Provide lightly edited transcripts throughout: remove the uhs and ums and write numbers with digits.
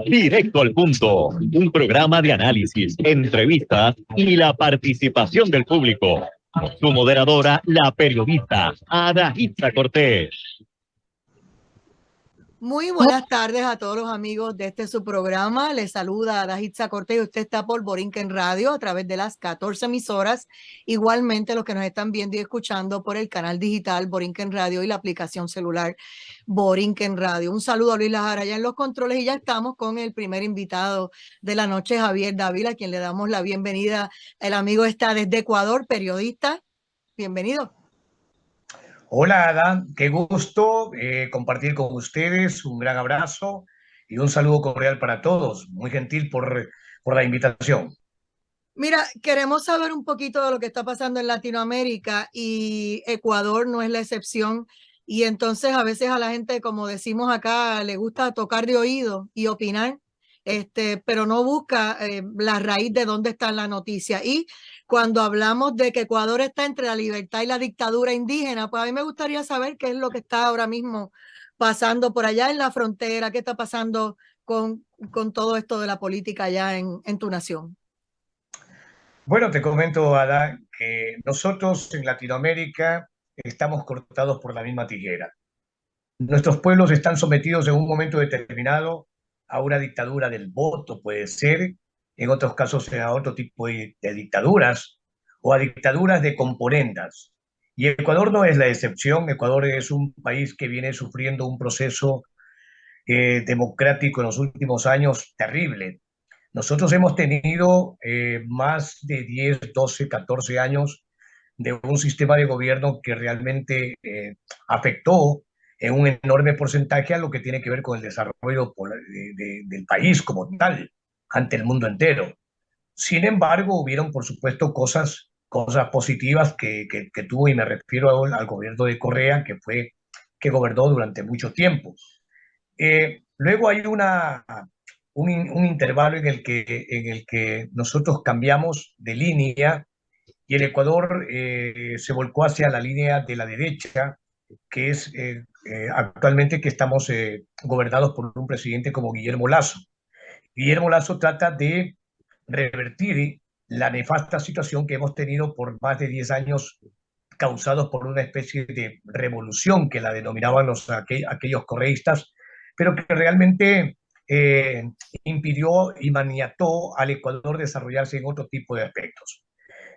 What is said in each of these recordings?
Directo al punto, un programa de análisis, entrevistas y la participación del público. Con su moderadora, la periodista Ada Hitza Cortés. Muy buenas tardes a todos los amigos de su programa. Les saluda Ada Hitza Cortés y usted está por Borinquen Radio a través de las 14 emisoras. Igualmente los que nos están viendo y escuchando por el canal digital Borinquen Radio y la aplicación celular Borinquen Radio. Un saludo a Luis Lajara allá en los controles y ya estamos con el primer invitado de la noche, Javier Dávila, a quien le damos la bienvenida. El amigo está desde Ecuador, periodista. Bienvenido. Hola, Ada, qué gusto compartir con ustedes, un gran abrazo y un saludo cordial para todos. Muy gentil por la invitación. Mira, queremos saber un poquito de lo que está pasando en Latinoamérica y Ecuador no es la excepción. Y entonces a veces a la gente, como decimos acá, le gusta tocar de oído y opinar, pero no busca la raíz de dónde está la noticia. Y cuando hablamos de que Ecuador está entre la libertad y la dictadura indígena, pues a mí me gustaría saber qué es lo que está ahora mismo pasando por allá en la frontera, qué está pasando con todo esto de la política allá en tu nación. Bueno, te comento, Ada, que nosotros en Latinoamérica estamos cortados por la misma tijera. Nuestros pueblos están sometidos en un momento determinado a una dictadura del voto, puede ser, en otros casos a otro tipo de dictaduras o a dictaduras de componendas. Y Ecuador no es la excepción. Ecuador es un país que viene sufriendo un proceso democrático en los últimos años terrible. Nosotros hemos tenido más de 10, 12, 14 años de un sistema de gobierno que realmente afectó en un enorme porcentaje a lo que tiene que ver con el desarrollo del país como tal, ante el mundo entero. Sin embargo, hubieron, por supuesto, cosas positivas que tuvo, y me refiero al gobierno de Correa, que gobernó durante mucho tiempo. Luego hay un intervalo en el que nosotros cambiamos de línea y el Ecuador se volcó hacia la línea de la derecha, que es actualmente que estamos gobernados por un presidente como Guillermo Lasso. Guillermo Lasso trata de revertir la nefasta situación que hemos tenido por más de 10 años, causados por una especie de revolución que la denominaban aquellos correístas, pero que realmente eh, impidió y maniató al Ecuador desarrollarse en otro tipo de aspectos.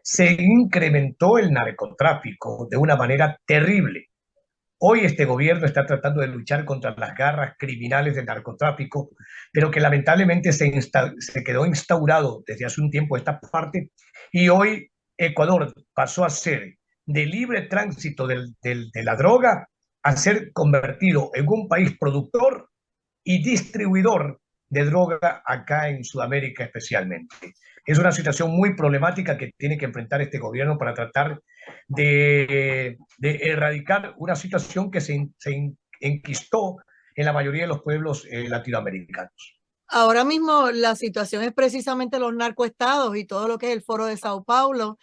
Se incrementó el narcotráfico de una manera terrible. Hoy este gobierno está tratando de luchar contra las garras criminales del narcotráfico, pero que lamentablemente se quedó instaurado desde hace un tiempo esta parte, y hoy Ecuador pasó a ser de libre tránsito de la droga a ser convertido en un país productor y distribuidor de droga acá en Sudamérica especialmente. Es una situación muy problemática que tiene que enfrentar este gobierno para tratar de erradicar una situación que se enquistó en la mayoría de los pueblos latinoamericanos. Ahora mismo la situación es precisamente los narcoestados y todo lo que es el Foro de Sao Paulo.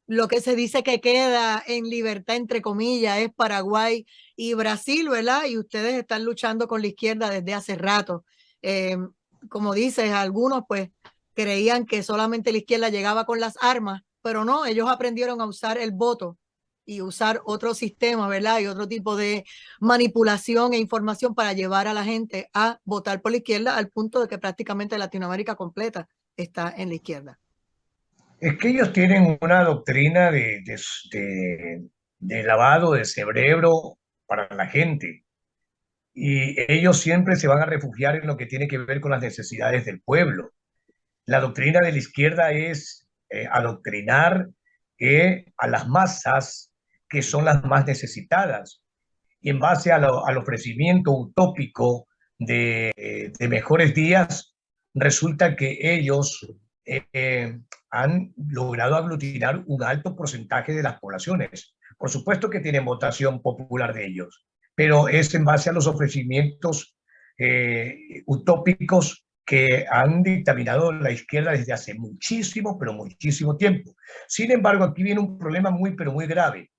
Lo que se dice que queda en libertad, entre comillas, es Paraguay y Brasil, ¿verdad? Y ustedes están luchando con la izquierda desde hace rato. Como dices, algunos pues creían que solamente la izquierda llegaba con las armas, pero no, ellos aprendieron a usar el voto y usar otro sistema, ¿verdad? Y otro tipo de manipulación e información para llevar a la gente a votar por la izquierda, al punto de que prácticamente Latinoamérica completa está en la izquierda. Es que ellos tienen una doctrina de lavado de cerebro para la gente, y ellos siempre se van a refugiar en lo que tiene que ver con las necesidades del pueblo. La doctrina de la izquierda es adoctrinar a las masas, que son las más necesitadas, y en base al ofrecimiento utópico de mejores días, resulta que ellos han logrado aglutinar un alto porcentaje de las poblaciones. Por supuesto que tienen votación popular de ellos, pero es en base a los ofrecimientos utópicos que han dictaminado la izquierda desde hace muchísimo, pero muchísimo tiempo. Sin embargo, aquí viene un problema muy, pero muy grave,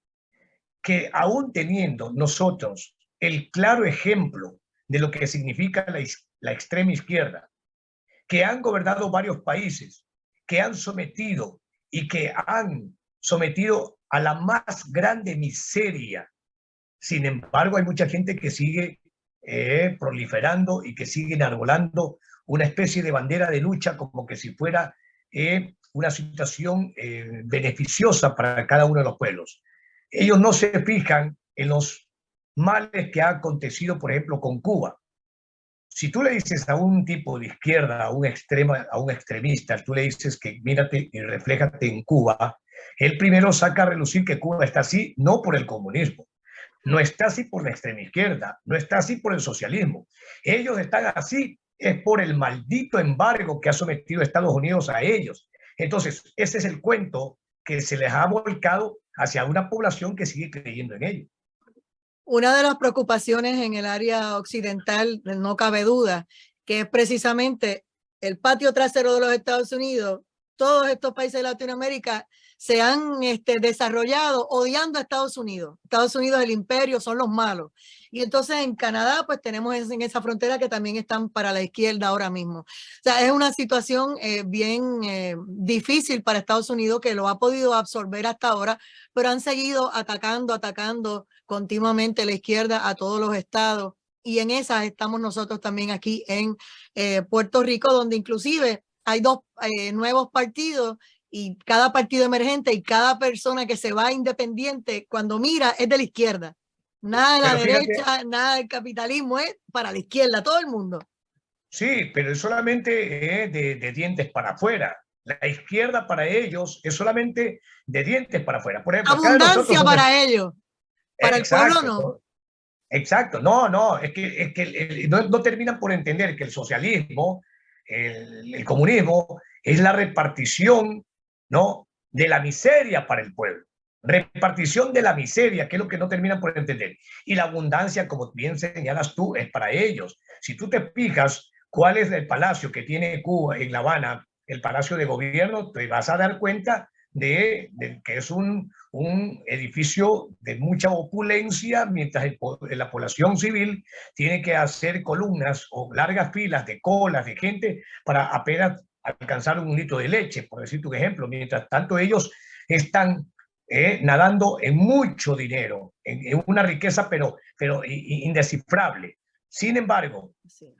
que aún teniendo nosotros el claro ejemplo de lo que significa la extrema izquierda, que han gobernado varios países, que han sometido y que han sometido a la más grande miseria. Sin embargo, hay mucha gente que sigue proliferando y que sigue enarbolando una especie de bandera de lucha como que si fuera una situación beneficiosa para cada uno de los pueblos. Ellos no se fijan en los males que ha acontecido, por ejemplo, con Cuba. Si tú le dices a un tipo de izquierda, a un extremista, tú le dices que mírate y refléjate en Cuba, él primero saca a relucir que Cuba está así, no por el comunismo, no está así por la extrema izquierda, no está así por el socialismo. Ellos están así es por el maldito embargo que ha sometido Estados Unidos a ellos. Entonces, ese es el cuento que se les ha volcado hacia una población que sigue creyendo en ello. Una de las preocupaciones en el área occidental, no cabe duda, que es precisamente el patio trasero de los Estados Unidos. Todos estos países de Latinoamérica se han desarrollado odiando a Estados Unidos. Estados Unidos es el imperio, son los malos. Y entonces en Canadá, pues tenemos en esa frontera que también están para la izquierda ahora mismo. O sea, es una situación bien difícil para Estados Unidos, que lo ha podido absorber hasta ahora, pero han seguido atacando continuamente la izquierda a todos los estados. Y en esas estamos nosotros también aquí en Puerto Rico, donde inclusive hay dos nuevos partidos, y cada partido emergente y cada persona que se va independiente, cuando mira, es de la izquierda. Nada de la derecha, nada del capitalismo, es para la izquierda, todo el mundo. Sí, pero es solamente de dientes para afuera. La izquierda para ellos es solamente de dientes para afuera. Por ejemplo, abundancia para ellos, para el pueblo no. Exacto, no, es que no terminan por entender que el socialismo, el comunismo, es la repartición, ¿no?, de la miseria para el pueblo. Repartición de la miseria, que es lo que no terminan por entender. Y la abundancia, como bien señalas tú, es para ellos. Si tú te fijas cuál es el palacio que tiene Cuba en La Habana, el palacio de gobierno, te vas a dar cuenta de que es un edificio de mucha opulencia, mientras la población civil tiene que hacer columnas o largas filas de colas de gente para apenas alcanzar un litro de leche, por decirte un ejemplo. Mientras tanto, ellos están nadando en mucho dinero, en una riqueza, pero indescifrable. Sin embargo,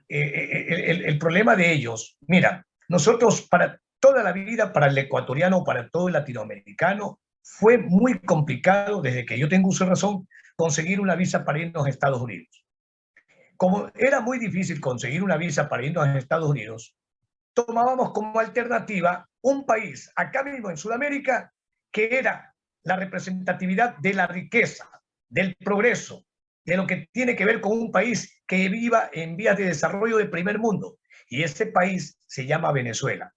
el problema de ellos, mira, nosotros para toda la vida, para el ecuatoriano, para todo el latinoamericano, fue muy complicado, desde que yo tengo uso de razón, conseguir una visa para irnos a Estados Unidos. Como era muy difícil conseguir una visa para irnos a Estados Unidos, tomábamos como alternativa un país, acá mismo en Sudamérica, que era la representatividad de la riqueza, del progreso, de lo que tiene que ver con un país que viva en vías de desarrollo de primer mundo. Y ese país se llama Venezuela.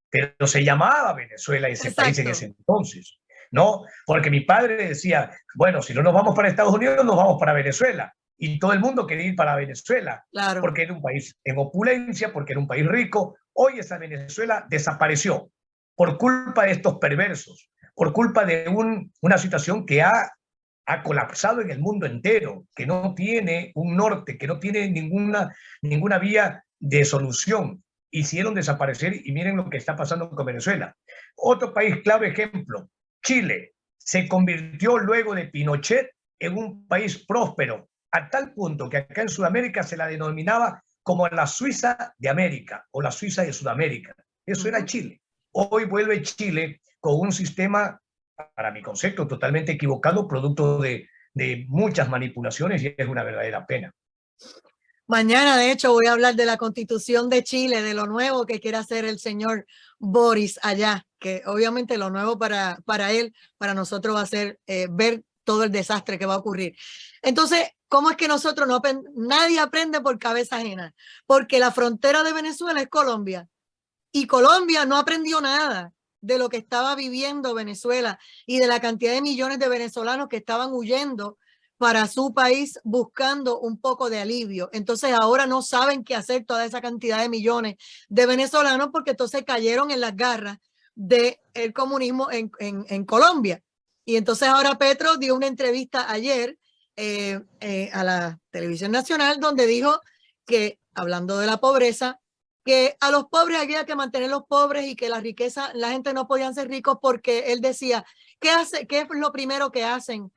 Pero se llamaba Venezuela ese país en ese entonces, ¿no? Porque mi padre decía, bueno, si no nos vamos para Estados Unidos, nos vamos para Venezuela. Y todo el mundo quería ir para Venezuela, claro, porque era un país en opulencia, porque era un país rico. Hoy esa Venezuela desapareció por culpa de estos perversos, por culpa de una situación que ha colapsado en el mundo entero, que no tiene un norte, que no tiene ninguna vía de solución. Hicieron desaparecer, y miren lo que está pasando con Venezuela. Otro país clave ejemplo, Chile, se convirtió luego de Pinochet en un país próspero, a tal punto que acá en Sudamérica se la denominaba como la Suiza de América o la Suiza de Sudamérica. Eso era Chile. Hoy vuelve Chile con un sistema, para mi concepto, totalmente equivocado, producto de muchas manipulaciones, y es una verdadera pena. Mañana, de hecho, voy a hablar de la Constitución de Chile, de lo nuevo que quiere hacer el señor Boris allá, que obviamente lo nuevo para él, para nosotros va a ser ver todo el desastre que va a ocurrir. Entonces, ¿cómo es que nosotros nadie aprende por cabeza ajena? Porque la frontera de Venezuela es Colombia, y Colombia no aprendió nada de lo que estaba viviendo Venezuela y de la cantidad de millones de venezolanos que estaban huyendo para su país buscando un poco de alivio. Entonces ahora no saben qué hacer toda esa cantidad de millones de venezolanos, porque entonces cayeron en las garras del comunismo en Colombia. Y entonces ahora Petro dio una entrevista ayer a la televisión nacional, donde dijo que, hablando de la pobreza, que a los pobres había que mantenerlos pobres y que la riqueza, la gente no podían ser ricos porque él decía, ¿qué es lo primero que hacen?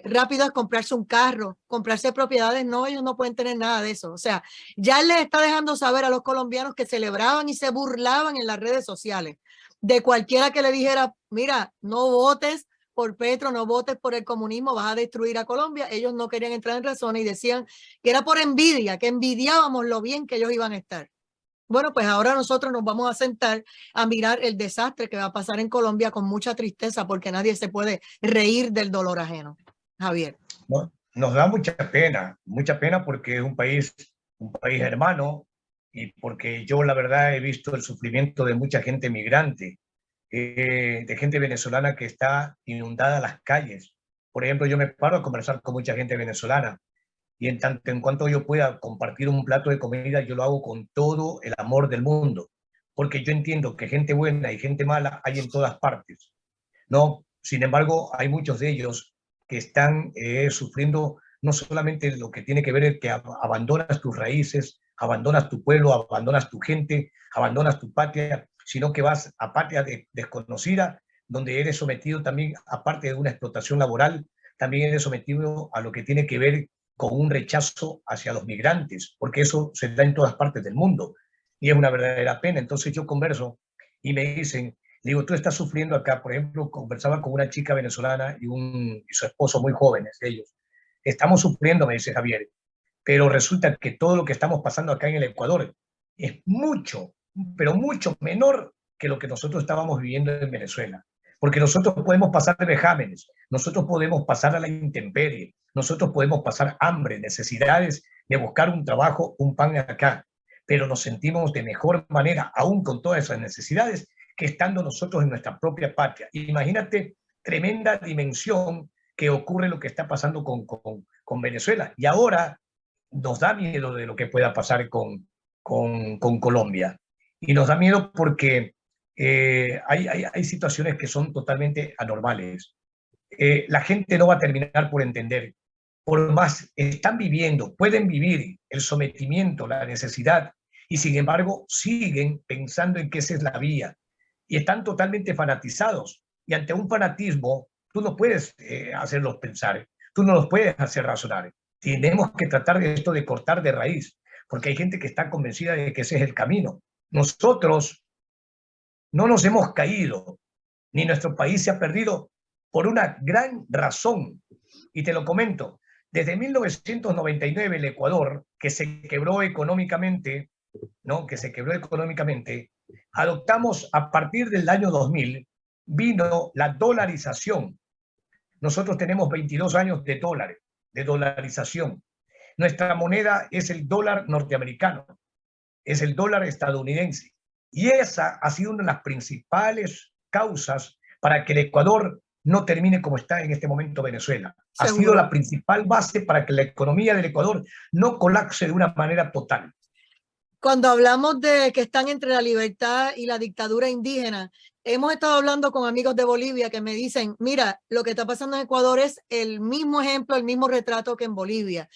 Rápido es comprarse un carro, comprarse propiedades. No, ellos no pueden tener nada de eso. O sea, ya él les está dejando saber a los colombianos que celebraban y se burlaban en las redes sociales de cualquiera que le dijera, mira, no votes por Petro, no votes por el comunismo, vas a destruir a Colombia. Ellos no querían entrar en razón y decían que era por envidia, que envidiábamos lo bien que ellos iban a estar. Bueno, pues ahora nosotros nos vamos a sentar a mirar el desastre que va a pasar en Colombia con mucha tristeza, porque nadie se puede reír del dolor ajeno. Javier. No, nos da mucha pena porque es un país hermano y porque yo la verdad he visto el sufrimiento de mucha gente migrante, de gente venezolana que está inundada las calles. Por ejemplo, yo me paro a conversar con mucha gente venezolana y en tanto en cuanto yo pueda compartir un plato de comida, yo lo hago con todo el amor del mundo, porque yo entiendo que gente buena y gente mala hay en todas partes, ¿no? Sin embargo, hay muchos de ellos que están sufriendo no solamente lo que tiene que ver es que abandonas tus raíces, abandonas tu pueblo, abandonas tu gente, abandonas tu patria, sino que vas a patria desconocida, donde eres sometido también, aparte de una explotación laboral, también eres sometido a lo que tiene que ver con un rechazo hacia los migrantes, porque eso se da en todas partes del mundo y es una verdadera pena. Entonces yo converso y me dicen, digo, tú estás sufriendo acá. Por ejemplo, conversaba con una chica venezolana y su esposo, muy jóvenes ellos. Estamos sufriendo, me dice Javier, pero resulta que todo lo que estamos pasando acá en el Ecuador es mucho, pero mucho menor que lo que nosotros estábamos viviendo en Venezuela. Porque nosotros podemos pasar de vejámenes, nosotros podemos pasar a la intemperie, nosotros podemos pasar hambre, necesidades de buscar un trabajo, un pan acá, pero nos sentimos de mejor manera, aún con todas esas necesidades, que estando nosotros en nuestra propia patria. Imagínate tremenda dimensión que ocurre lo que está pasando con Venezuela. Y ahora nos da miedo de lo que pueda pasar con Colombia. Y nos da miedo porque hay situaciones que son totalmente anormales. La gente no va a terminar por entender. Por más están viviendo, pueden vivir el sometimiento, la necesidad, y sin embargo siguen pensando en que esa es la vía. Y están totalmente fanatizados. Y ante un fanatismo, tú no puedes hacerlos pensar, tú no los puedes hacer razonar. Tenemos que tratar de esto de cortar de raíz, porque hay gente que está convencida de que ese es el camino. Nosotros no nos hemos caído, ni nuestro país se ha perdido por una gran razón. Y te lo comento, desde 1999 el Ecuador, que se quebró económicamente, ¿no? Que se quebró económicamente, adoptamos a partir del año 2000, vino la dolarización. Nosotros tenemos 22 años de dolarización. Nuestra moneda es el dólar norteamericano, es el dólar estadounidense. Y esa ha sido una de las principales causas para que el Ecuador no termine como está en este momento Venezuela. Ha sido la principal base para que la economía del Ecuador no colapse de una manera total. Cuando hablamos de que están entre la libertad y la dictadura indígena, hemos estado hablando con amigos de Bolivia que me dicen, mira, lo que está pasando en Ecuador es el mismo ejemplo, el mismo retrato que en Bolivia.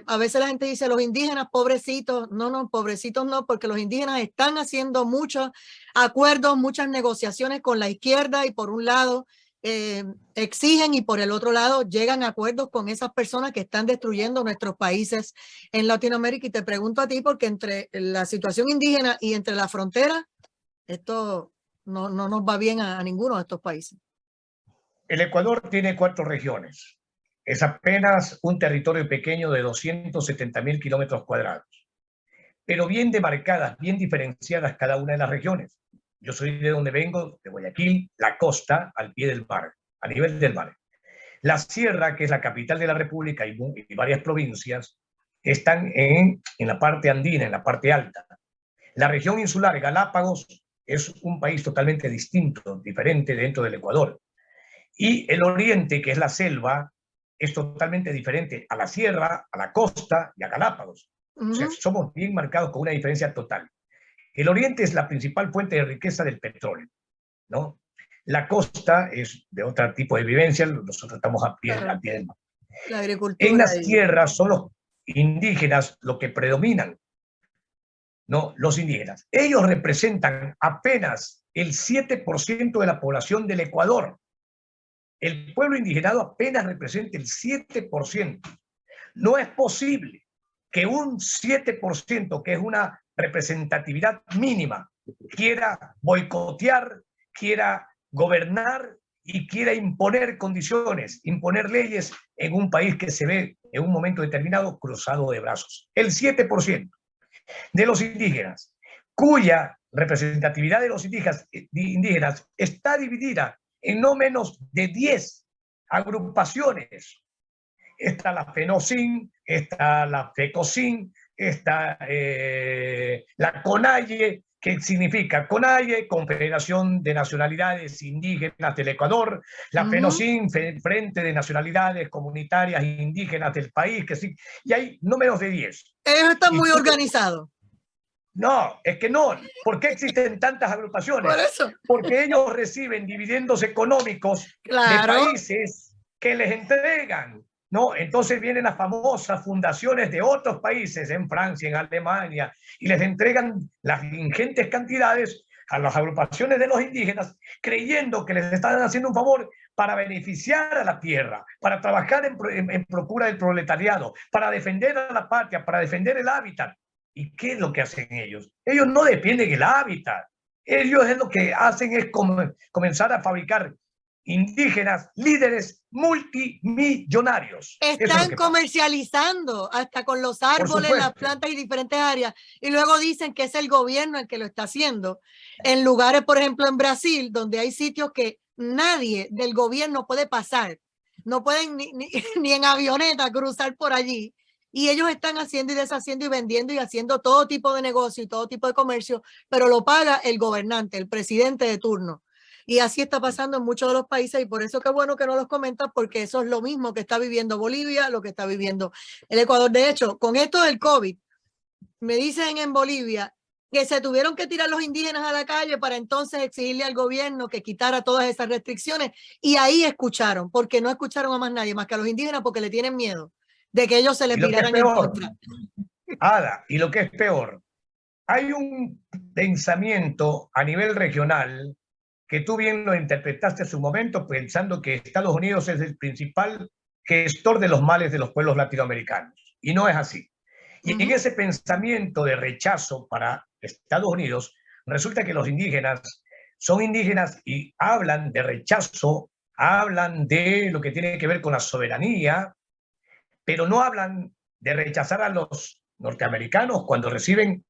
A veces la gente dice, los indígenas, pobrecitos. No, pobrecitos no, porque los indígenas están haciendo muchos acuerdos, muchas negociaciones con la izquierda y por un lado exigen y por el otro lado llegan a acuerdos con esas personas que están destruyendo nuestros países en Latinoamérica. Y te pregunto a ti, porque entre la situación indígena y entre la frontera, esto no nos va bien a ninguno de estos países. El Ecuador tiene 4 regiones. Es apenas un territorio pequeño de 270.000 kilómetros cuadrados, pero bien demarcadas, bien diferenciadas cada una de las regiones. Yo soy de donde vengo, de Guayaquil, la costa al pie del mar, a nivel del mar. La sierra, que es la capital de la República y varias provincias, están en la parte andina, en la parte alta. La región insular, Galápagos, es un país totalmente distinto, diferente dentro del Ecuador. Y el oriente, que es la selva, es totalmente diferente a la sierra, a la costa y a Galápagos. O sea, somos bien marcados con una diferencia total. El oriente es la principal fuente de riqueza del petróleo, ¿no? La costa es de otro tipo de vivencia, nosotros estamos a pie del mar. La En agricultura. las tierras son los indígenas los que predominan, ¿no? Los indígenas. Ellos representan apenas el 7% de la población del Ecuador. El pueblo indigenado apenas representa el 7%. No es posible que un 7%, que es una representatividad mínima, quiera boicotear, quiera gobernar y quiera imponer condiciones, imponer leyes en un país que se ve en un momento determinado cruzado de brazos. El 7% de los indígenas, cuya representatividad de los indígenas está dividida en no menos de 10 agrupaciones. Está la FENOCIN, está la FECOCIN, está la CONAIE, que significa CONAIE, Confederación de Nacionalidades Indígenas del Ecuador, la FENOCIN, Frente de Nacionalidades Comunitarias Indígenas del país, que sí, y hay no menos de 10. Ellos están muy organizados. No, es que no. ¿Por qué existen tantas agrupaciones? Por eso. Porque ellos reciben dividendos económicos de países que les entregan, ¿no? Entonces vienen las famosas fundaciones de otros países, en Francia, en Alemania, y les entregan las ingentes cantidades a las agrupaciones de los indígenas, creyendo que les están haciendo un favor para beneficiar a la tierra, para trabajar en procura del proletariado, para defender a la patria, para defender el hábitat. ¿Y qué es lo que hacen ellos? Ellos no defienden el hábitat. Ellos es lo que hacen es comenzar a fabricar indígenas líderes multimillonarios. Están comercializando hasta con los árboles, las plantas y diferentes áreas. Y luego dicen que es el gobierno el que lo está haciendo. En lugares, por ejemplo, en Brasil, donde hay sitios que nadie del gobierno puede pasar. No pueden ni en avioneta cruzar por allí. Y ellos están haciendo y deshaciendo y vendiendo y haciendo todo tipo de negocio y todo tipo de comercio, pero lo paga el gobernante, el presidente de turno. Y así está pasando en muchos de los países y por eso qué bueno que no los comentas, porque eso es lo mismo que está viviendo Bolivia, lo que está viviendo el Ecuador. De hecho, con esto del COVID, me dicen en Bolivia que se tuvieron que tirar los indígenas a la calle para entonces exigirle al gobierno que quitara todas esas restricciones y ahí escucharon, porque no escucharon a más nadie, más que a los indígenas, porque le tienen miedo de que ellos se les viraran en contra. Ada, y lo que es peor, hay un pensamiento a nivel regional que tú bien lo interpretaste en su momento pensando que Estados Unidos es el principal gestor de los males de los pueblos latinoamericanos. Y no es así. Y en ese pensamiento de rechazo para Estados Unidos, resulta que los indígenas son indígenas y hablan de rechazo, hablan de lo que tiene que ver con la soberanía, pero no hablan de rechazar a los norteamericanos cuando reciben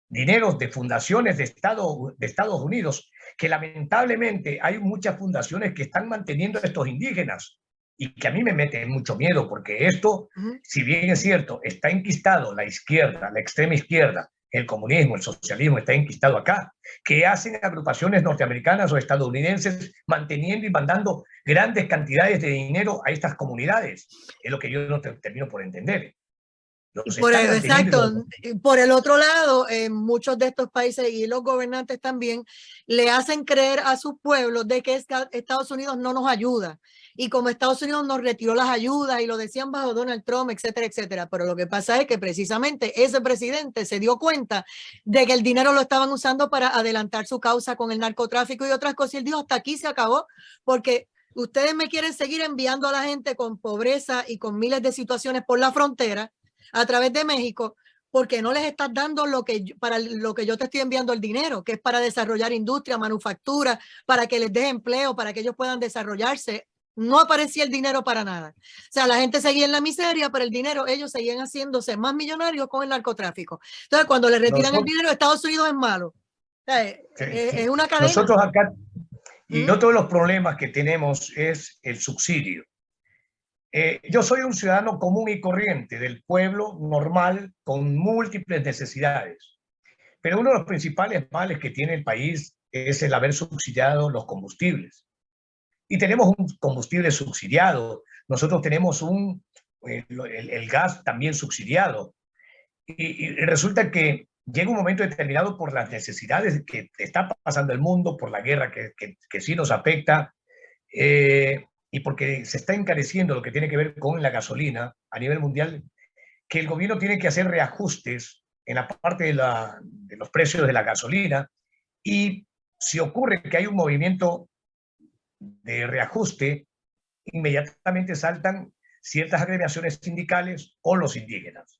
dineros de fundaciones de Estados Unidos, que lamentablemente hay muchas fundaciones que están manteniendo a estos indígenas y que a mí me mete mucho miedo porque esto, si bien es cierto, está enquistado la izquierda, la extrema izquierda, el comunismo, el socialismo está enquistado acá, que hacen agrupaciones norteamericanas o estadounidenses manteniendo y mandando grandes cantidades de dinero a estas comunidades. Es lo que yo no termino por entender. Exacto. Por el otro lado, muchos de estos países y los gobernantes también le hacen creer a sus pueblos de que Estados Unidos no nos ayuda. Y como Estados Unidos nos retiró las ayudas y lo decían bajo Donald Trump, etcétera, etcétera. Pero lo que pasa es que precisamente ese presidente se dio cuenta de que el dinero lo estaban usando para adelantar su causa con el narcotráfico y otras cosas. Y él dijo, hasta aquí se acabó, porque ustedes me quieren seguir enviando a la gente con pobreza y con miles de situaciones por la frontera a través de México, porque no les estás dando para lo que yo te estoy enviando el dinero, que es para desarrollar industria, manufactura, para que les dé empleo, para que ellos puedan desarrollarse. No aparecía el dinero para nada. O sea, la gente seguía en la miseria, pero el dinero, ellos seguían haciéndose más millonarios con el narcotráfico. Entonces, cuando le retiran el dinero, Estados Unidos es malo. O sea, es una cadena. Nosotros acá, y otro de los problemas que tenemos es el subsidio. Yo soy un ciudadano común y corriente del pueblo normal con múltiples necesidades, pero uno de los principales males que tiene el país es el haber subsidiado los combustibles. Y tenemos un combustible subsidiado, nosotros tenemos el gas también subsidiado. Y resulta que llega un momento determinado por las necesidades que está pasando el mundo, por la guerra que sí nos afecta, y porque se está encareciendo lo que tiene que ver con la gasolina a nivel mundial, que el gobierno tiene que hacer reajustes en la parte de los precios de la gasolina, y si ocurre que hay un movimiento de reajuste, inmediatamente saltan ciertas agremiaciones sindicales o los indígenas,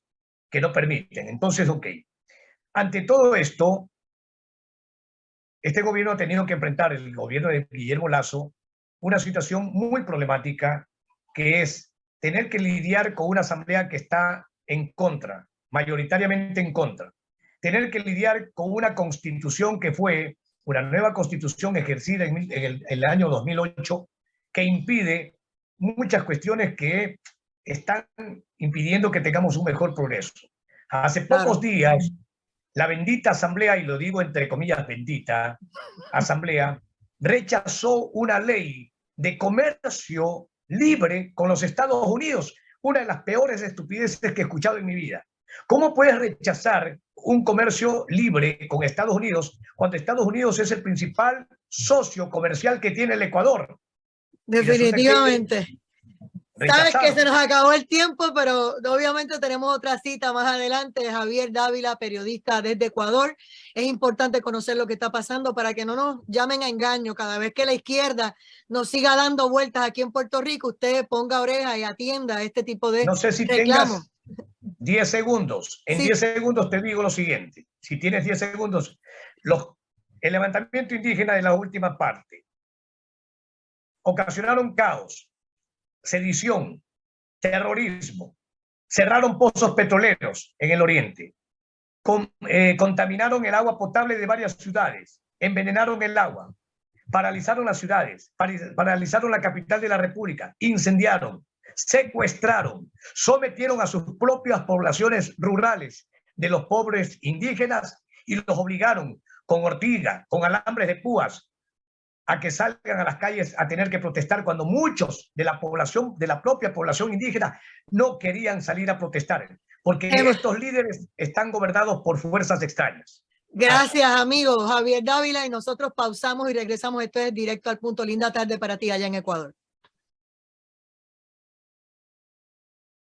que no permiten. Entonces, ok, ante todo esto, este gobierno ha tenido que enfrentar, el gobierno de Guillermo Lasso, una situación muy problemática, que es tener que lidiar con una asamblea que está en contra, mayoritariamente en contra, tener que lidiar con una constitución que fue una nueva constitución ejercida en el año 2008, que impide muchas cuestiones que están impidiendo que tengamos un mejor progreso. Hace pocos días, la bendita asamblea, y lo digo entre comillas bendita, asamblea, rechazó una ley de comercio libre con los Estados Unidos, una de las peores estupideces que he escuchado en mi vida. ¿Cómo puedes rechazar un comercio libre con Estados Unidos cuando Estados Unidos es el principal socio comercial que tiene el Ecuador? Definitivamente. Sabes que se nos acabó el tiempo, pero obviamente tenemos otra cita más adelante. Javier Dávila, periodista desde Ecuador. Es importante conocer lo que está pasando para que no nos llamen a engaño. Cada vez que la izquierda nos siga dando vueltas aquí en Puerto Rico, usted ponga oreja y atienda este tipo de no sé si reclamos. Tengas 10 segundos. En 10 segundos te digo lo siguiente. Si tienes 10 segundos, el levantamiento indígena de la última parte ocasionaron caos, sedición, terrorismo, cerraron pozos petroleros en el oriente, contaminaron el agua potable de varias ciudades, envenenaron el agua, paralizaron las ciudades, paralizaron la capital de la República, incendiaron, secuestraron, sometieron a sus propias poblaciones rurales de los pobres indígenas y los obligaron con ortiga, con alambres de púas, a que salgan a las calles a tener que protestar cuando muchos de la población, de la propia población indígena, no querían salir a protestar, porque estos líderes están gobernados por fuerzas extrañas. Gracias, amigo Javier Dávila, y nosotros pausamos y regresamos. Esto es Directo al Punto. Linda tarde para ti allá en Ecuador.